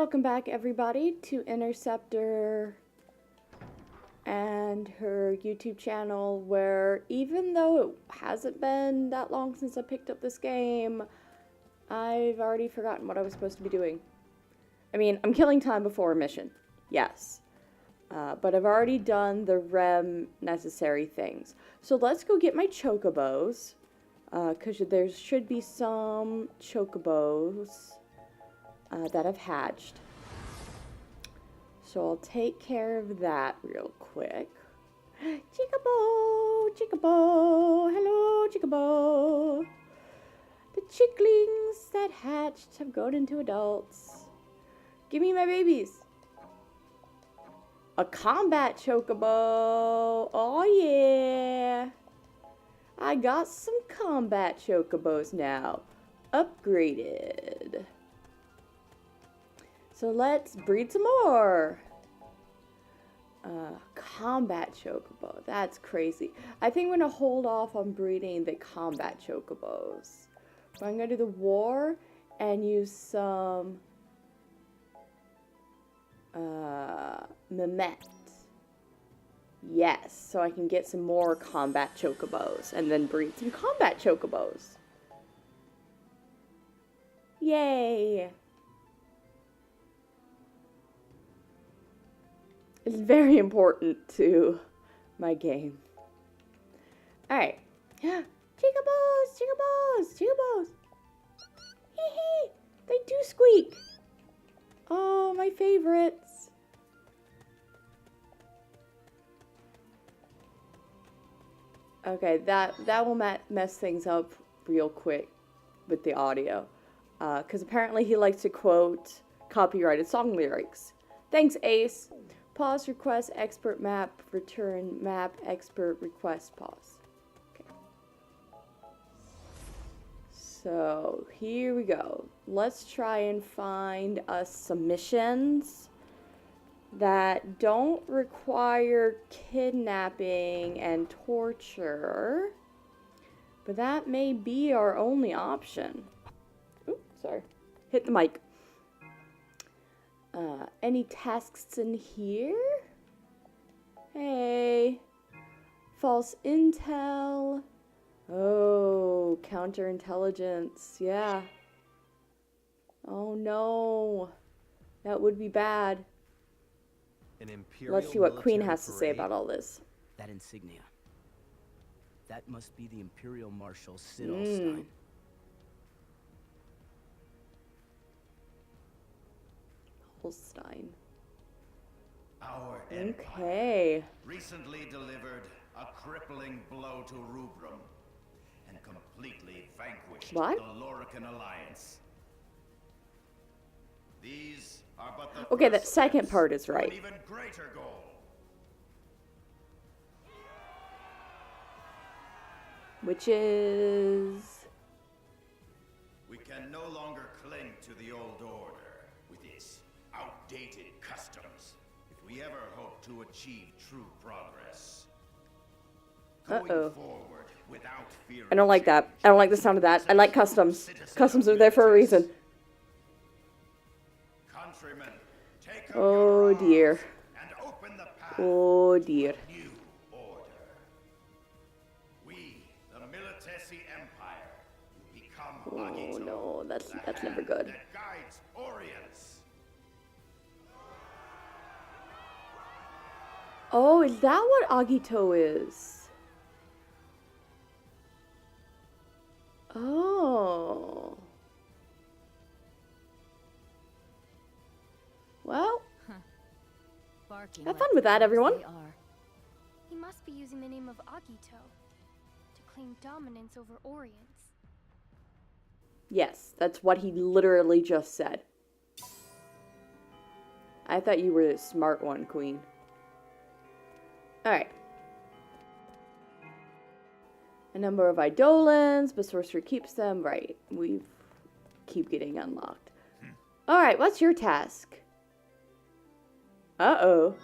Welcome back, everybody, to Interceptor and her YouTube channel, where even though it hasn't been that long since I picked up this game, I've already forgotten what I was supposed to be doing. I mean, I'm killing time before a mission, yes, but I've already done the REM necessary things. So let's go get my chocobos, because there should be some chocobos that have hatched. So I'll take care of that real quick. Chickabo, chickabo, hello chickabo. The chicklings that hatched have grown into adults. Give me my babies. A combat chocobo. Oh yeah. I got some combat chocobos now. Upgraded. So let's breed some more. Combat chocobo. That's crazy. I think I'm going to hold off on breeding the combat chocobos. But I'm going to do the war and use some Mehmet. Yes, so I can get some more combat chocobos and then breed some combat chocobos. Yay! It's very important to my game. Alright. Chicobos! Chicobos! Chicobos! Hee hee! They do squeak! Oh, my favorites. Okay, that will mess things up real quick with the audio. Because apparently he likes to quote copyrighted song lyrics. Thanks, Ace. Pause request expert map return map expert request pause. Okay. So here we go. Let's try and find us some missions that don't require kidnapping and torture, but that may be our only option. Oops, sorry. Hit the mic. Any tasks in here? Hey. False intel. Oh, counterintelligence. Yeah. Oh no. That would be bad. Let's see what Queen has to say about all this. That insignia. That must be the Imperial Marshal Sidolstein. Holstein. Our okay. Recently delivered a crippling blow to Rubrum and completely vanquished what? the Lorican Alliance. These are but the okay, that first second steps part is to right. An even greater goal. Which is... We can no longer cling to the old order with its outdated customs if we ever hope to achieve true progress. Going forward without fear. I don't like that. I don't like the sound of that. I like customs. Customs are there for a reason. Countrymen, take up oh your dear. arms and open the path oh dear. to a new order. We, the Militesi Empire, become Oh Agito, no, that's the never hand good. that guides Orients. Oh, is that what Agito is? Oh. Well, have fun with that, everyone. He must be using the name of Agito to claim dominance over Orients. Yes, that's what he literally just said. I thought you were the smart one, Queen. Alright. A number of Eidolons, but sorcerer keeps them. Right, we keep getting unlocked. Alright, what's your task? Uh-oh.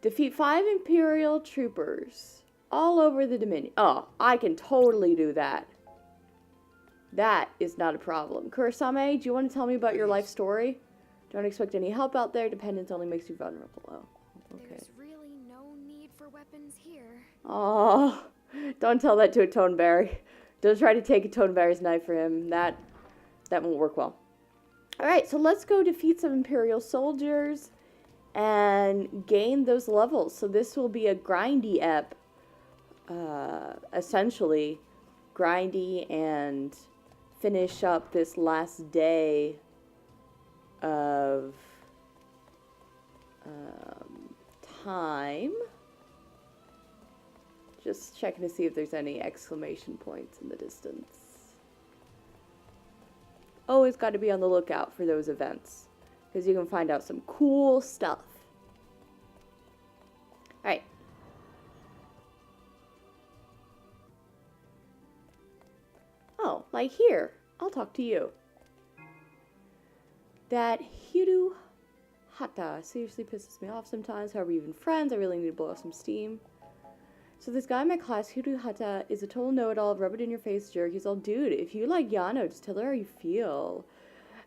Defeat 5 Imperial troopers all over the Dominion. Oh, I can totally do that. That is not a problem. Kurasame, do you want to tell me about your life story? Don't expect any help out there. Dependence only makes you vulnerable. Oh, okay. There's really no need for weapons here. Oh, don't tell that to a Toneberry. Don't try to take a Toneberry's knife for him. That won't work well. Alright, so let's go defeat some Imperial soldiers and gain those levels. So this will be a grindy ep. Essentially, grindy and finish up this last day of time. Just checking to see if there's any exclamation points in the distance. Always got to be on the lookout for those events, because you can find out some cool stuff. Alright. Oh, like here. I'll talk to you. That Hiru Hata seriously pisses me off sometimes. How are we even friends? I really need to blow off some steam. So this guy in my class, Hiru Hata, is a total know-it-all, rub it in your face jerk. He's all, dude, if you like Yano, just tell her how you feel.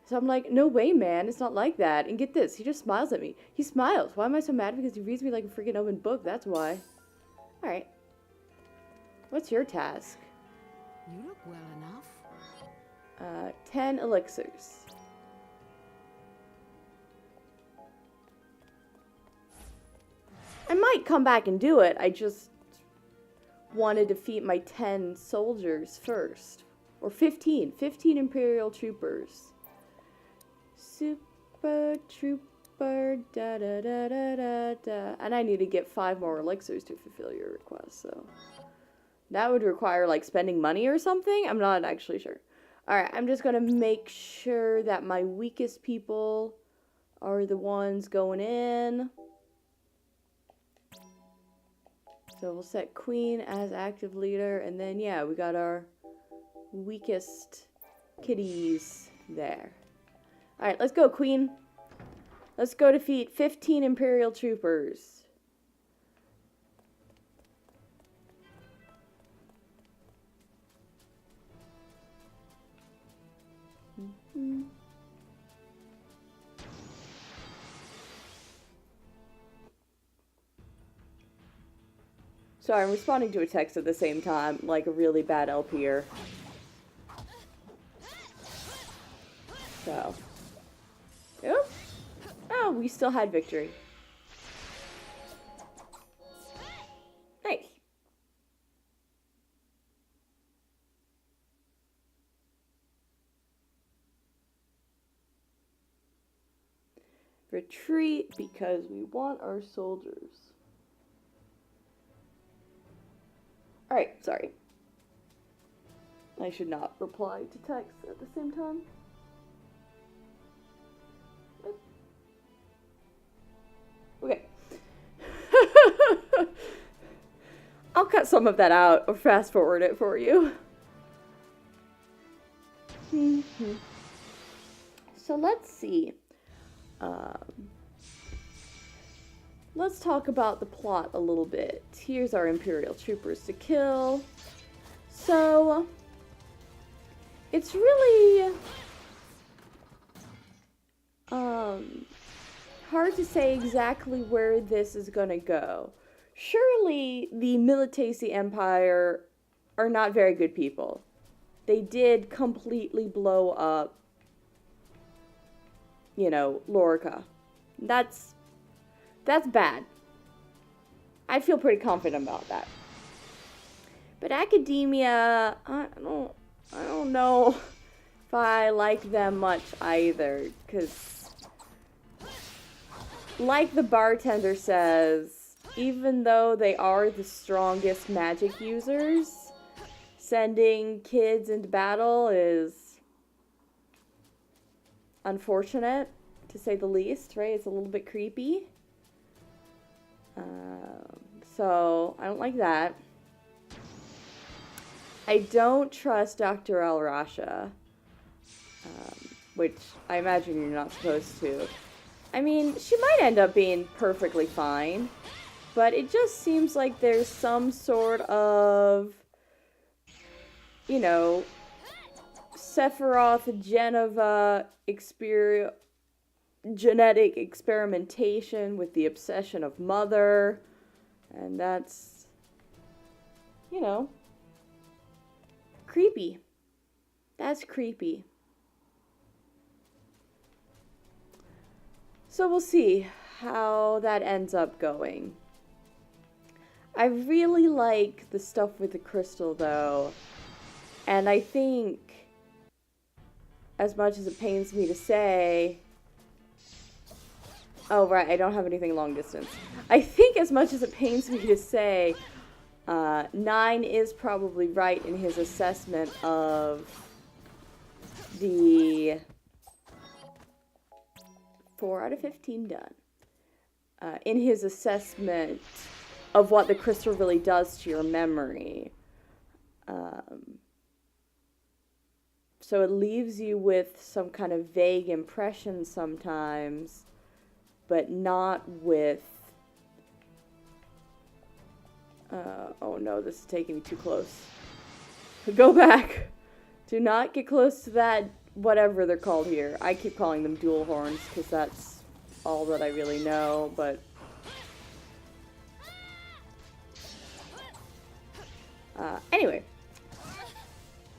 So I'm like, no way, man, it's not like that. And get this, he just smiles at me. He smiles. Why am I so mad? Because he reads me like a freaking open book, that's why. Alright. What's your task? You look well enough. 10 elixirs. I might come back and do it, I just want to defeat my 10 soldiers first. Or 15. 15 Imperial troopers. Super trooper, da da da da da da. And I need to get 5 more elixirs to fulfill your request, so. That would require, like, spending money or something? I'm not actually sure. Alright, I'm just gonna make sure that my weakest people are the ones going in. So we'll set Queen as active leader, and then, yeah, we got our weakest kitties there. Alright, let's go, Queen. Let's go defeat 15 Imperial troopers. Sorry, I'm responding to a text at the same time, like a really bad LPer. So. Oop. Oh, we still had victory. Nice. Retreat because we want our soldiers. Alright, sorry. I should not reply to text at the same time. Okay. I'll cut some of that out or fast forward it for you. So let's see. Let's talk about the plot a little bit. Here's our Imperial troopers to kill. So, it's really hard to say exactly where this is gonna go. Surely the Militesi Empire are not very good people. They did completely blow up, you know, Lorica. That's bad. I feel pretty confident about that. But academia, I don't know if I like them much either, because like the bartender says, even though they are the strongest magic users, sending kids into battle is unfortunate, to say the least, right? It's a little bit creepy. So, I don't like that. I don't trust Dr. Al Rasha, which I imagine you're not supposed to. I mean, she might end up being perfectly fine, but it just seems like there's some sort of, you know, Sephiroth Genova genetic experimentation with the obsession of mother. And that's, you know, creepy. That's creepy. So we'll see how that ends up going. I really like the stuff with the crystal, though. And I think, as much as it pains me to say... Oh, right, I don't have anything long distance. I think, as much as it pains me to say, 9 is probably right in his assessment of the 4 out of 15 done. In his assessment of what the crystal really does to your memory. So it leaves you with some kind of vague impression sometimes, but not with... oh no, this is taking me too close. Go back! Do not get close to that, whatever they're called here. I keep calling them dual horns, because that's all that I really know, but... anyway.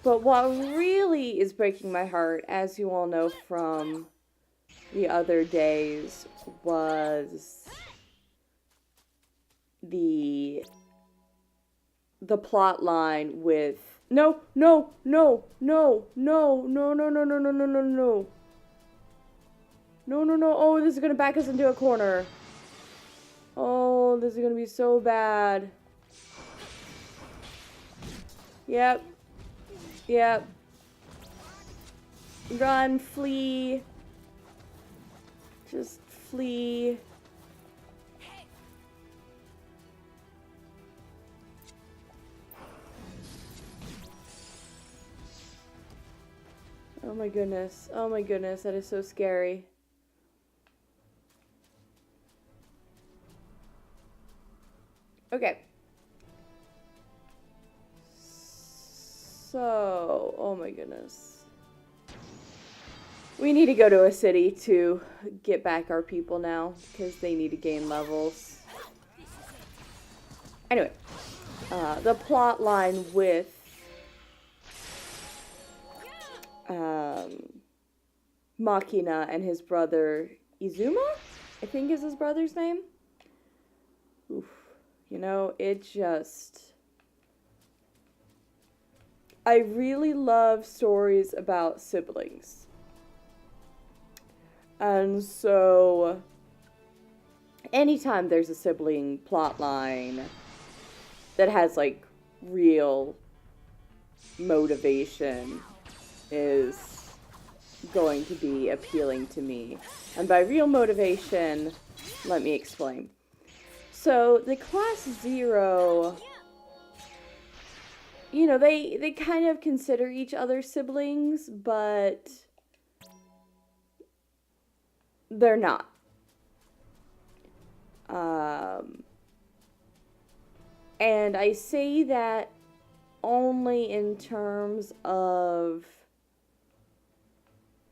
But what really is breaking my heart, as you all know from the other days, was the plot line with no. Oh, this is gonna back us into a corner. Oh, this is gonna be so bad. Yep. Run, flee. Just flee. Oh my goodness. Oh my goodness, that is so scary. Okay. So, oh my goodness. We need to go to a city to get back our people now, because they need to gain levels. Anyway, the plot line with Makina and his brother Izuma, I think is his brother's name. Oof. You know, it just... I really love stories about siblings. And so, anytime there's a sibling plotline that has, like, real motivation is going to be appealing to me. And by real motivation, let me explain. So, the Class 0... You know, they kind of consider each other siblings, but they're not. And I say that only in terms of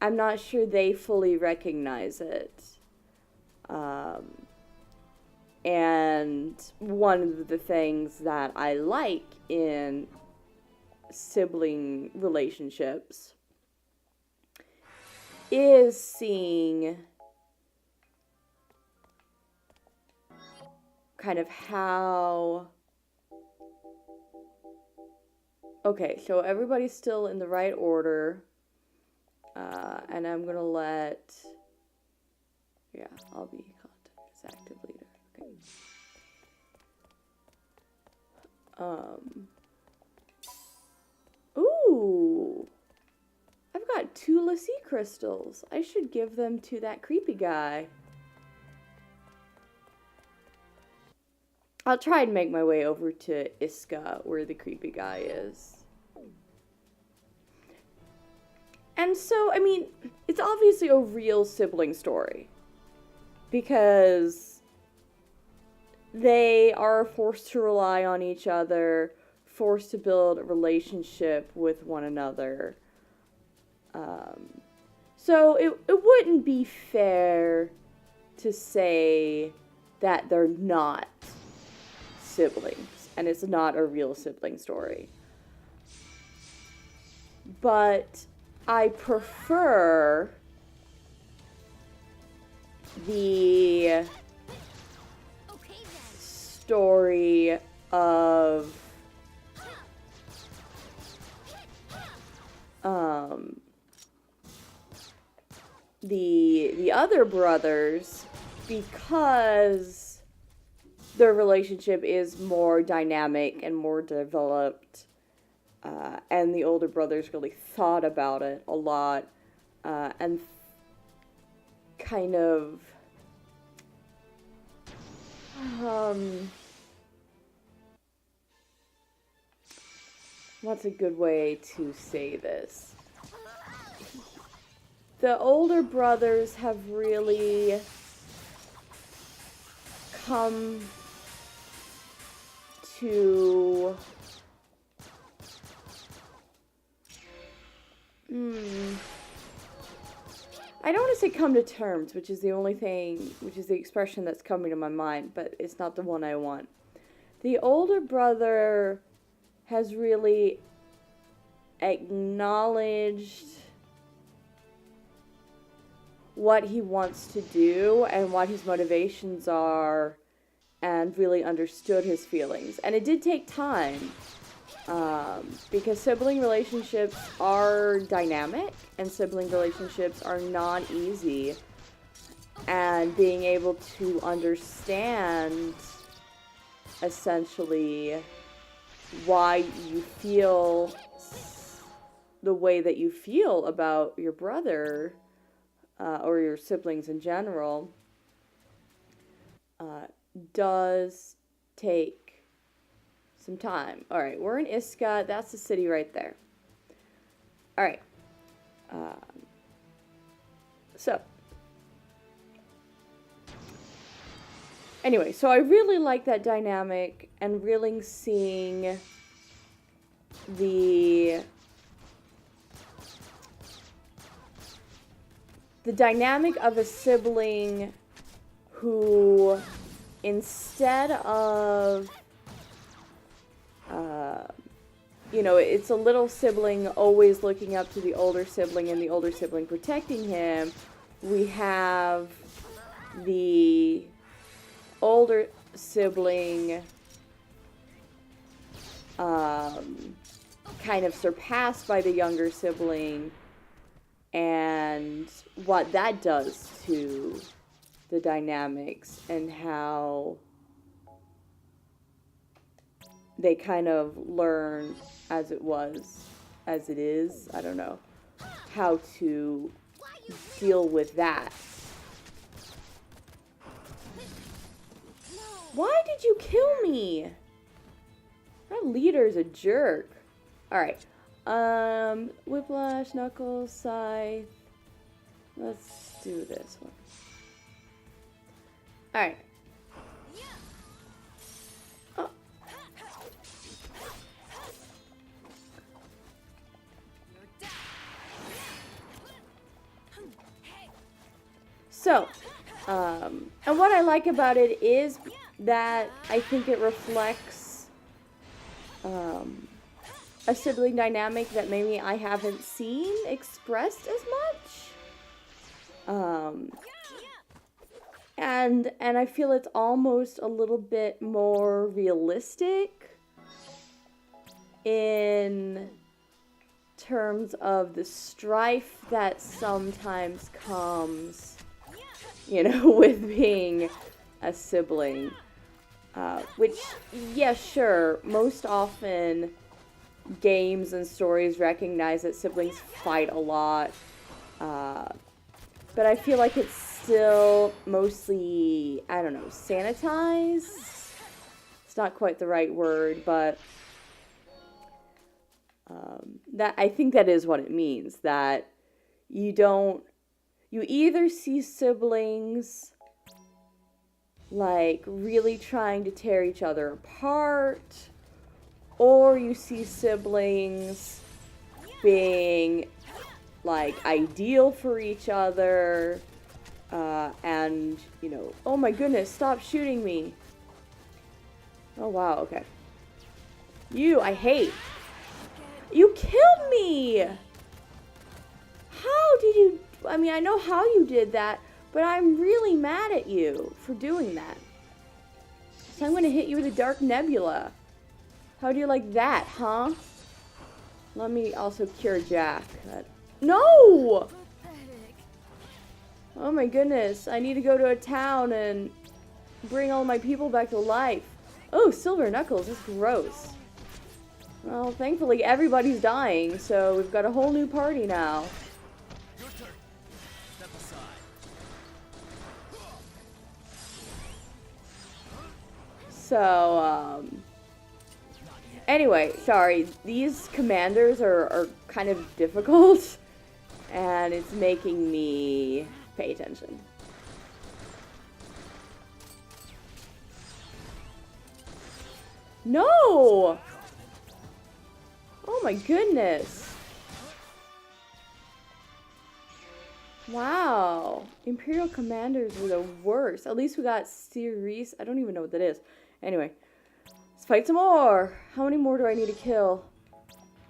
I'm not sure they fully recognize it. And one of the things that I like in sibling relationships is seeing kind of how... Okay, so everybody's still in the right order. And I'm gonna let... Yeah, I'll be contact as active leader. Okay. Ooh! I've got 2 Lassie crystals. I should give them to that creepy guy. I'll try and make my way over to Iska, where the creepy guy is. And so, I mean, it's obviously a real sibling story. Because they are forced to rely on each other, forced to build a relationship with one another. So it wouldn't be fair to say that they're not siblings, and it's not a real sibling story. But I prefer the story of the other brothers, because their relationship is more dynamic and more developed, and the older brothers really thought about it a lot, and kind of what's a good way to say this? The older brothers have really come to I don't want to say come to terms, which is the only thing, which is the expression that's coming to my mind, but it's not the one I want. The older brother has really acknowledged what he wants to do and what his motivations are, and really understood his feelings. And it did take time, because sibling relationships are dynamic and sibling relationships are not easy. And being able to understand essentially why you feel the way that you feel about your brother, or your siblings in general, does take some time. Alright, we're in Iska. That's the city right there. Alright. So. Anyway, so I really like that dynamic, and really seeing the dynamic of a sibling who, instead of, it's a little sibling always looking up to the older sibling and the older sibling protecting him, we have the older sibling kind of surpassed by the younger sibling, and what that does to the dynamics and how they kind of learn as it is, I don't know, how to deal with that. Why did you kill me? That leader's a jerk. Alright. Whiplash, Knuckles, Scythe. Let's do this one. Alright. Oh. So, and what I like about it is that I think it reflects a sibling dynamic that maybe I haven't seen expressed as much. And I feel it's almost a little bit more realistic in terms of the strife that sometimes comes, with being a sibling. Which, yeah, sure, most often games and stories recognize that siblings fight a lot, but I feel like it's still mostly, I don't know, sanitized? It's not quite the right word, but that I think that is what it means, that you either see siblings like really trying to tear each other apart, or you see siblings being like, ideal for each other. And, you know, oh my goodness, stop shooting me. Oh, wow, okay. You, I hate. You killed me! How did you... I mean, I know how you did that, but I'm really mad at you for doing that. So I'm gonna hit you with a dark nebula. How do you like that, huh? Let me also cure Jack. No! Oh my goodness, I need to go to a town and bring all my people back to life. Oh, silver knuckles, that's gross. Well, thankfully everybody's dying, so we've got a whole new party now. Your turn. Step aside. So, anyway, sorry, these commanders are kind of difficult, and it's making me pay attention. No! Oh my goodness. Wow. Imperial commanders were the worst. At least we got series. I don't even know what that is. Anyway. Let's fight some more. How many more do I need to kill?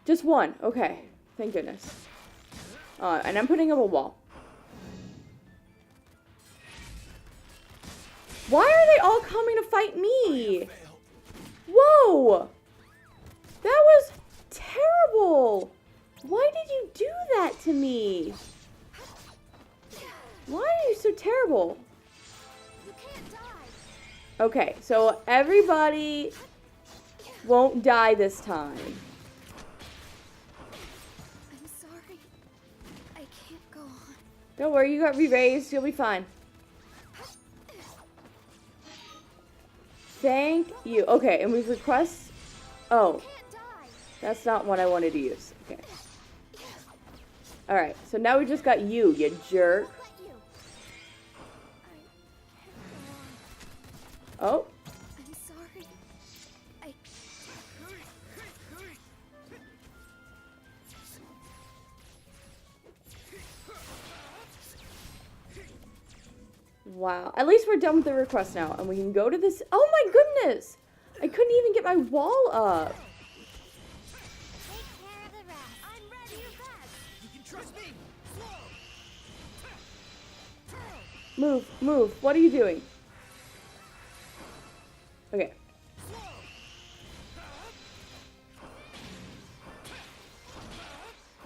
Just one. Okay. Thank goodness. And I'm putting up a wall. Why are they all coming to fight me? Whoa! That was terrible! Why did you do that to me? Why are you so terrible? You can't die. Okay, so everybody won't die this time. I'm sorry. I can't go on. Don't worry, you got re-raised. You'll be fine. Thank you. Okay, and we've request... Oh, Can't die. that's not what I wanted to use. Okay. Alright, so now we just got you jerk. Let you. I can't go on. Oh, I'm sorry. I... wow. At least we're done with the request now, and we can go to this... Oh my goodness! I couldn't even get my wall up. Take care of the rest. I'm ready to rest. You can trust me. Move, move. What are you doing? Okay.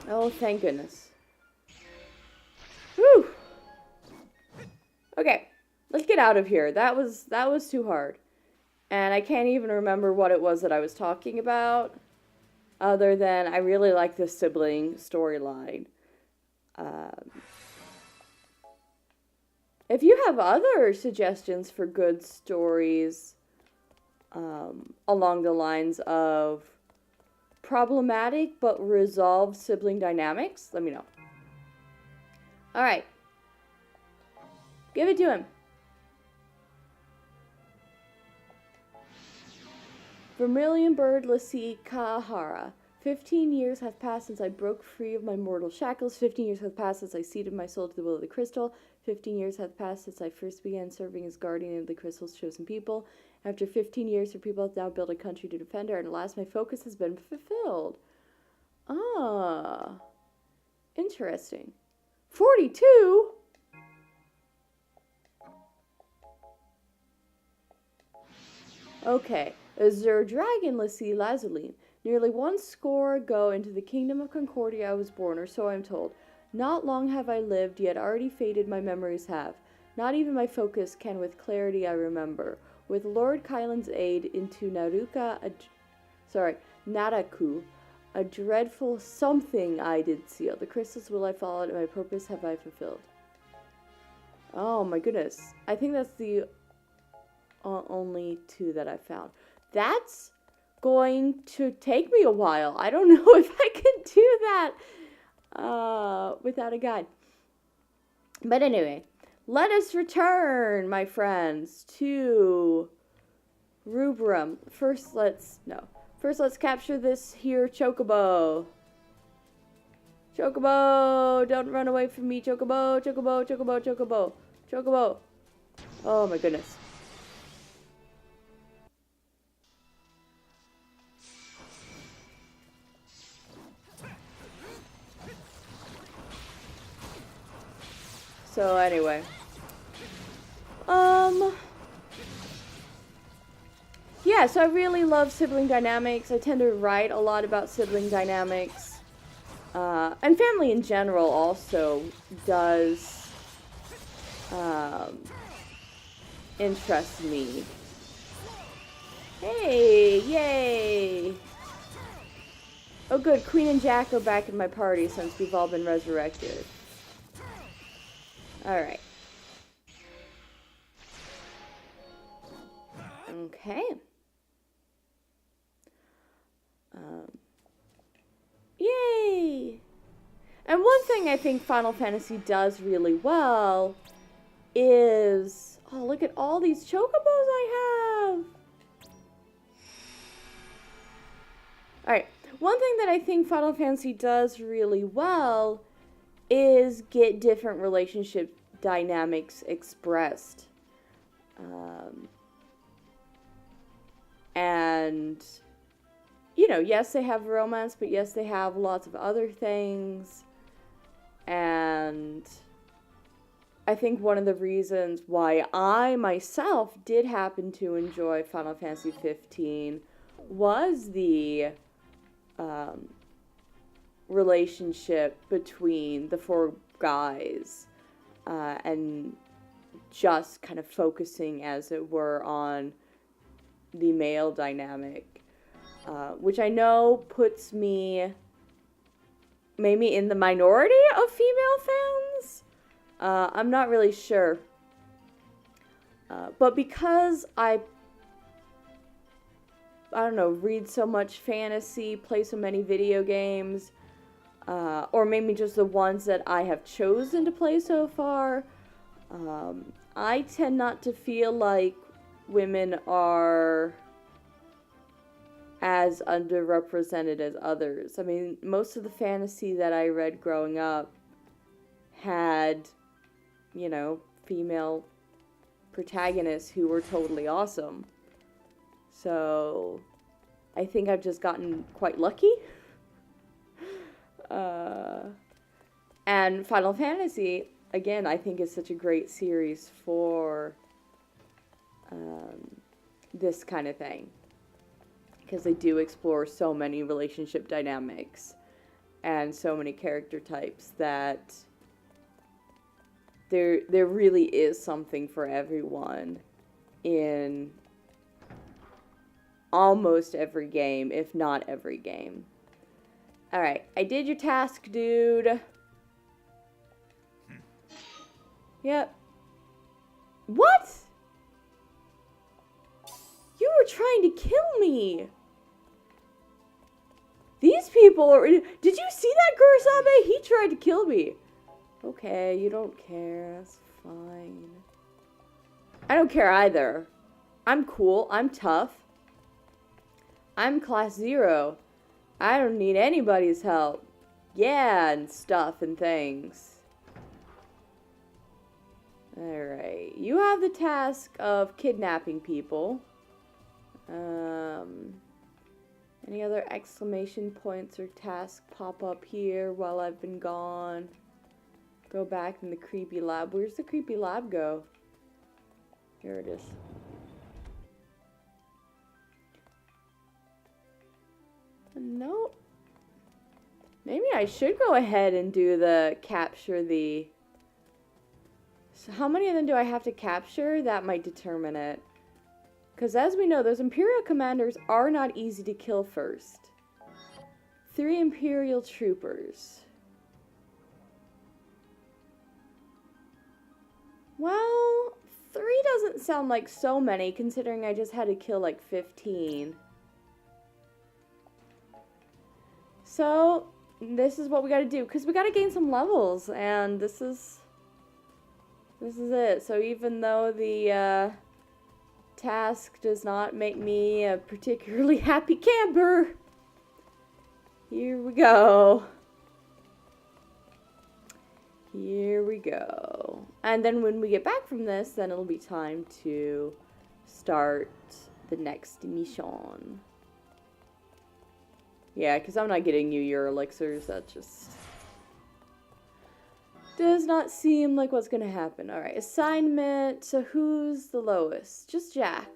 Oh, thank goodness. Whew. Okay, let's get out of here. That was too hard. And I can't even remember what it was that I was talking about, other than I really like this sibling storyline. If you have other suggestions for good stories along the lines of problematic but resolved sibling dynamics, let me know. Alright. Give it to him. Vermilion bird Lassie Kahara. 15 years have passed since I broke free of my mortal shackles. 15 years have passed since I ceded my soul to the will of the crystal. 15 years have passed since I first began serving as guardian of the crystal's chosen people. After 15 years, her people have now built a country to defend her, and at last my focus has been fulfilled. Ah. Interesting. 42? Okay. Azure Dragon Lassie Lazuline. Nearly 1 score ago into the kingdom of Concordia I was born, or so I'm told. Not long have I lived, yet already faded my memories have. Not even my focus can with clarity I remember. With Lord Kylan's aid into Naraku, a dreadful something I did seal. The crystals will I follow, and my purpose have I fulfilled. Oh my goodness. I think that's the only 2 that I found. That's going to take me a while. I don't know if I can do that without a guide. But anyway, let us return, my friends, to Rubrum. First, let's capture this here chocobo. Chocobo! Don't run away from me, Chocobo! Chocobo, Chocobo, Chocobo! Chocobo! Oh my goodness. So anyway. Yeah, so I really love sibling dynamics. I tend to write a lot about sibling dynamics. And family in general also does interest me. Hey, yay! Oh good, Queen and Jack are back in my party since we've all been resurrected. Alright. Okay. Yay! And one thing I think Final Fantasy does really well is... Oh, look at all these chocobos I have! Alright, one thing that I think Final Fantasy does really well is get different relationship dynamics expressed. And, you know, yes, they have romance, but yes, they have lots of other things. And I think one of the reasons why I myself did happen to enjoy Final Fantasy 15 was the relationship between the four guys and just kind of focusing, as it were, on the male dynamic, which I know puts me maybe in the minority of female fans. I'm not really sure. But because I don't know, read so much fantasy, play so many video games, or maybe just the ones that I have chosen to play so far, I tend not to feel like women are as underrepresented as others. I mean, most of the fantasy that I read growing up had, you know, female protagonists who were totally awesome. So, I think I've just gotten quite lucky. And Final Fantasy, again, I think is such a great series for this kind of thing. Because they do explore so many relationship dynamics and so many character types that there really is something for everyone in almost every game, if not every game. Alright, I did your task, dude. Yep. What? You were trying to kill me! These people are... Did you see that, Kurosabe? He tried to kill me. Okay, you don't care. That's fine. I don't care either. I'm cool. I'm tough. I'm class 0. I don't need anybody's help. Yeah, and stuff and things. Alright. You have the task of kidnapping people. Any other exclamation points or tasks pop up here while I've been gone? Go back in the creepy lab. Where's the creepy lab go? Here it is. Nope. Maybe I should go ahead and do the capture the... So how many of them do I have to capture? That might determine it. Because as we know, those Imperial commanders are not easy to kill first. 3 Imperial troopers. Well, 3 doesn't sound like so many, considering I just had to kill like 15. So, this is what we gotta do, because we gotta gain some levels, and this is it. So even though the, task does not make me a particularly happy camper, here we go. Here we go. And then when we get back from this, then it'll be time to start the next mission. Yeah, because I'm not getting you your elixirs. That just does not seem like what's going to happen. Alright, assignment. So who's the lowest? Just Jack.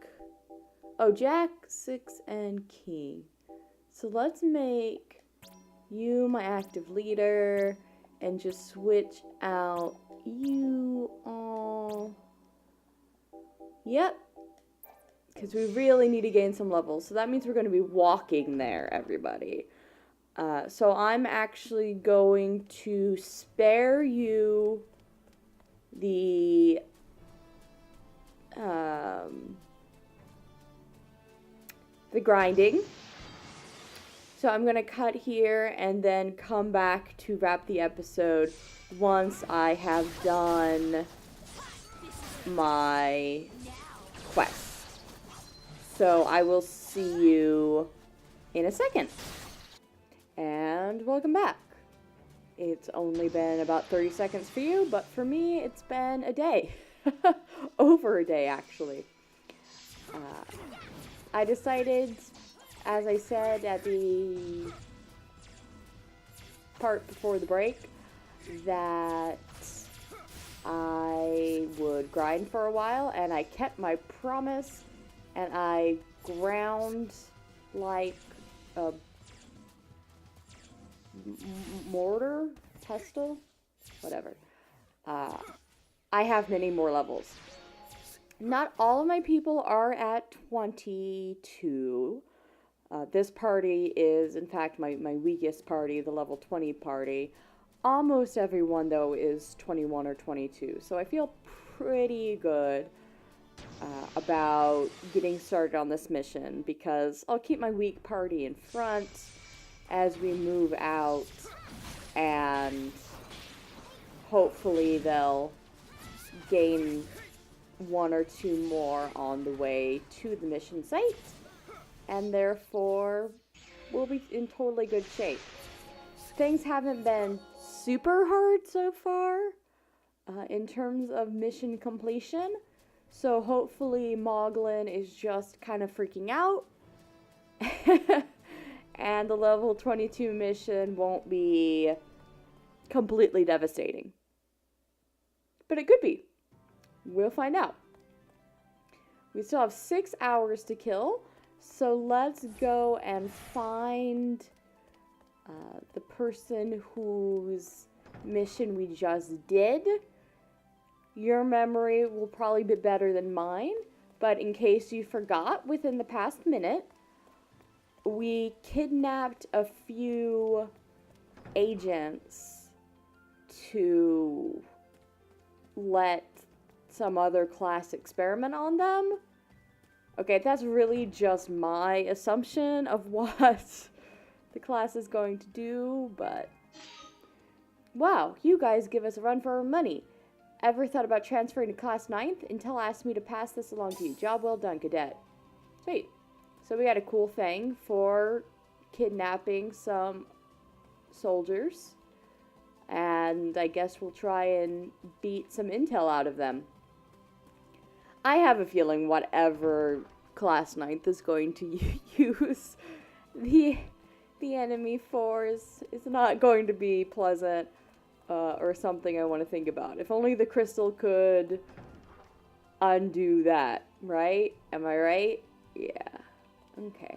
Oh, Jack, 6, and King. So let's make you my active leader and just switch out you all. Yep. Because we really need to gain some levels. So that means we're going to be walking there, everybody. So I'm actually going to spare you the grinding. So I'm going to cut here and then come back to wrap the episode once I have done my quest. So I will see you in a second. And welcome back. It's only been about 30 seconds for you, but for me it's been a day. Over a day, actually. I decided, as I said at the part before the break, that I would grind for a while, and I kept my promise, and I ground like a mortar, pestle, whatever. I have many more levels. Not all of my people are at 22. This party is, in fact, my weakest party, the level 20 party. Almost everyone, though, is 21 or 22. So I feel pretty good about getting started on this mission, because I'll keep my weak party in front as we move out, and hopefully they'll gain 1 or 2 more on the way to the mission site, and therefore we'll be in totally good shape. Things haven't been super hard so far in terms of mission completion, so hopefully Moglin is just kind of freaking out and the level 22 mission won't be completely devastating. But it could be. We'll find out. We still have 6 hours to kill, so let's go and find the person whose mission we just did. Your memory will probably be better than mine, but in case you forgot, within the past minute, we kidnapped a few agents to let some other class experiment on them. Okay, that's really just my assumption of what the class is going to do, but wow, you guys give us a run for our money. Ever thought about transferring to class 9th? Intel asked me to pass this along to you. Job well done, cadet. Sweet. So we got a cool thing for kidnapping some soldiers, and I guess we'll try and beat some intel out of them. I have a feeling whatever class 9th is going to use the enemy for is not going to be pleasant or something I want to think about. If only the crystal could undo that, right? Am I right? Yeah. Okay.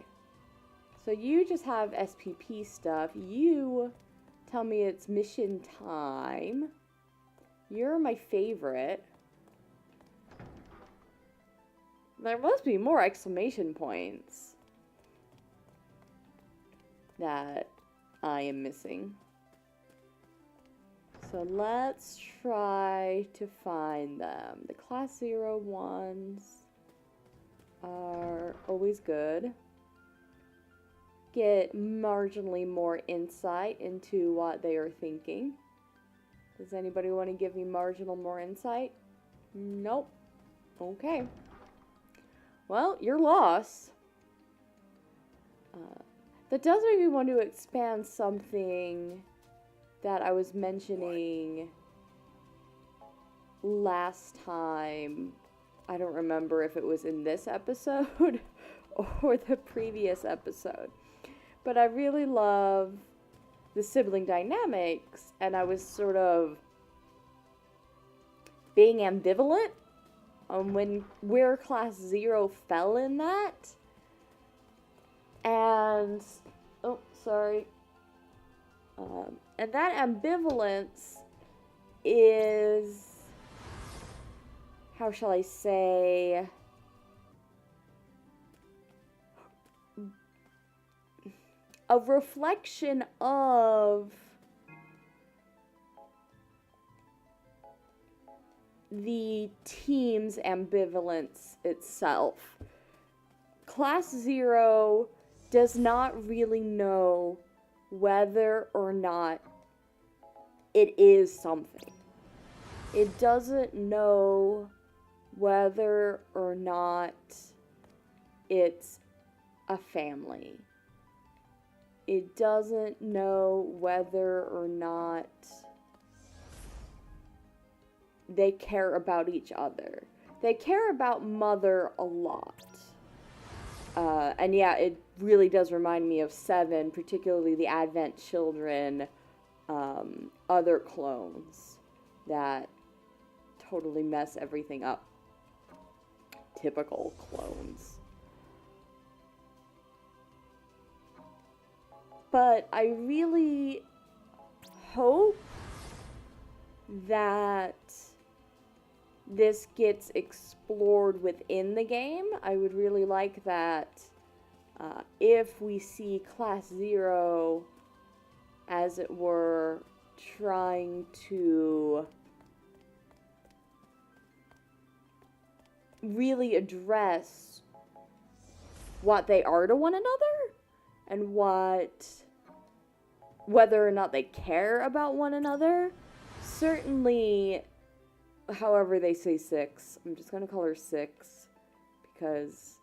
So you just have SPP stuff. You tell me it's mission time. You're my favorite. There must be more exclamation points that I am missing. So let's try to find them. The class 0 ones are always good. Get marginally more insight into what they are thinking. Does anybody want to give me marginal more insight? Nope. Okay. Well, your loss. That does make me want to expand something that I was mentioning last time. I don't remember if it was in this episode or the previous episode. But I really love the sibling dynamics, and I was sort of being ambivalent on where Class 0 fell in that. And, oh, sorry. And that ambivalence is, how shall I say, a reflection of the team's ambivalence itself. Class 0 does not really know whether or not it is something. It doesn't know whether or not it's a family. It doesn't know whether or not they care about each other. They care about Mother a lot. And yeah, it really does remind me of 7, particularly the Advent Children, other clones that totally mess everything up. Typical clones. But I really hope that this gets explored within the game. I would really like that if we see Class 0, as it were, trying to really address what they are to one another and whether or not they care about one another. Certainly, however they say 6, I'm just going to call her 6 because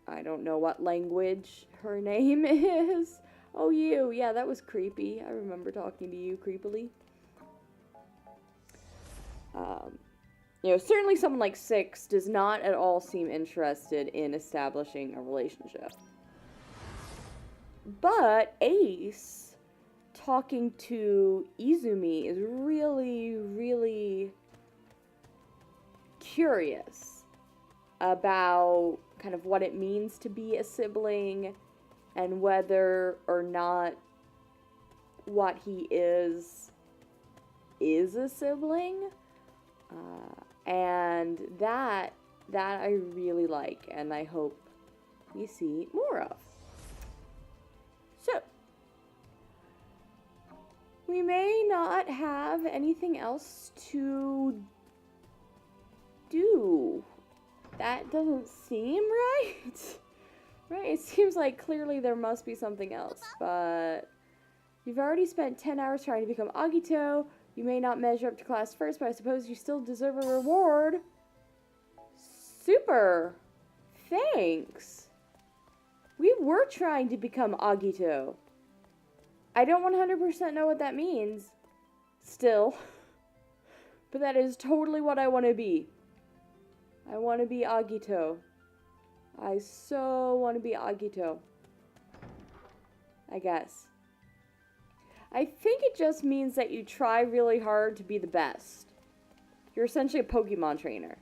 I don't know what language her name is. Oh, you. Yeah, that was creepy. I remember talking to you creepily. Certainly someone like 6 does not at all seem interested in establishing a relationship. But Ace talking to Izumi is really, really curious about kind of what it means to be a sibling and whether or not what he is a sibling. And that I really like, and I hope we see more of. So, we may not have anything else to do. That doesn't seem right. Right? It seems like clearly there must be something else, but you've already spent 10 hours trying to become Agito. You may not measure up to class first, but I suppose you still deserve a reward. Super. Thanks. We were trying to become Agito. I don't 100% know what that means. Still. But that is totally what I want to be. I want to be Agito. I so want to be Agito. I guess. I think it just means that you try really hard to be the best. You're essentially a Pokemon trainer.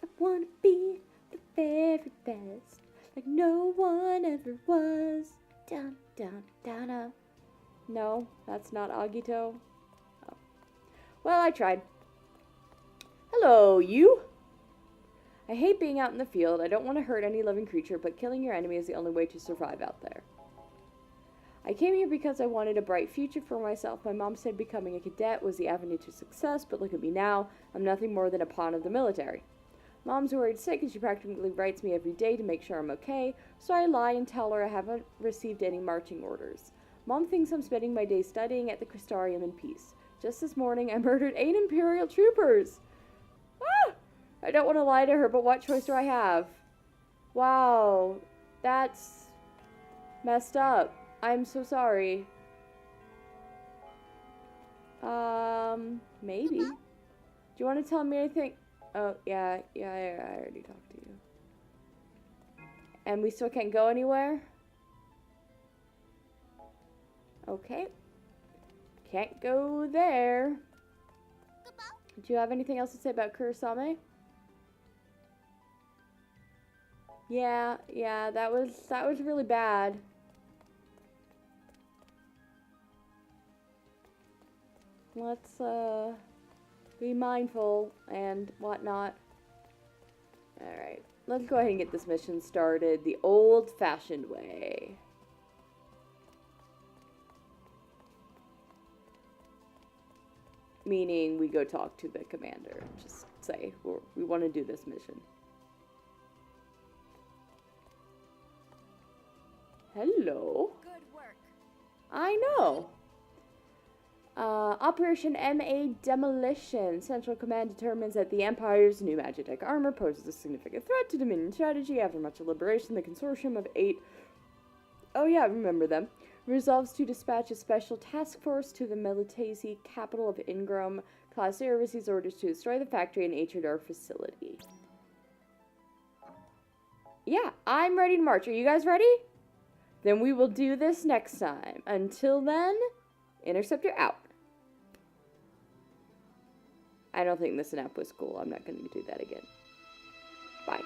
I want to be the very best, like no one ever was. Down, down, down, up. No, that's not Agito. Oh. Well, I tried. Hello, you. I hate being out in the field. I don't want to hurt any living creature, but killing your enemy is the only way to survive out there. I came here because I wanted a bright future for myself. My mom said becoming a cadet was the avenue to success, but look at me now. I'm nothing more than a pawn of the military. Mom's worried sick and she practically writes me every day to make sure I'm okay, so I lie and tell her I haven't received any marching orders. Mom thinks I'm spending my day studying at the Crystarium in peace. Just this morning, I murdered 8 Imperial troopers. Ah! I don't want to lie to her, but what choice do I have? Wow, that's messed up. I'm so sorry. Maybe. Do you want to tell me anything? Oh, yeah, I already talked to you. And we still can't go anywhere? Okay. Can't go there. Do you have anything else to say about Kurosame? Yeah, that was really bad. Let's be mindful and whatnot. Alright, let's go ahead and get this mission started the old-fashioned way. Meaning we go talk to the commander and just say we want to do this mission. Hello. Good work. I know. Operation MA Demolition. Central Command determines that the Empire's new Magitech armor poses a significant threat to Dominion strategy. After much deliberation, the consortium of 8... Oh yeah, I remember them. Resolves to dispatch a special task force to the Militesi capital of Ingram. Class 0 receives orders to destroy the factory and HRR facility. Yeah, I'm ready to march. Are you guys ready? Then we will do this next time. Until then, Interceptor out. I don't think this nap was cool. I'm not going to do that again. Bye.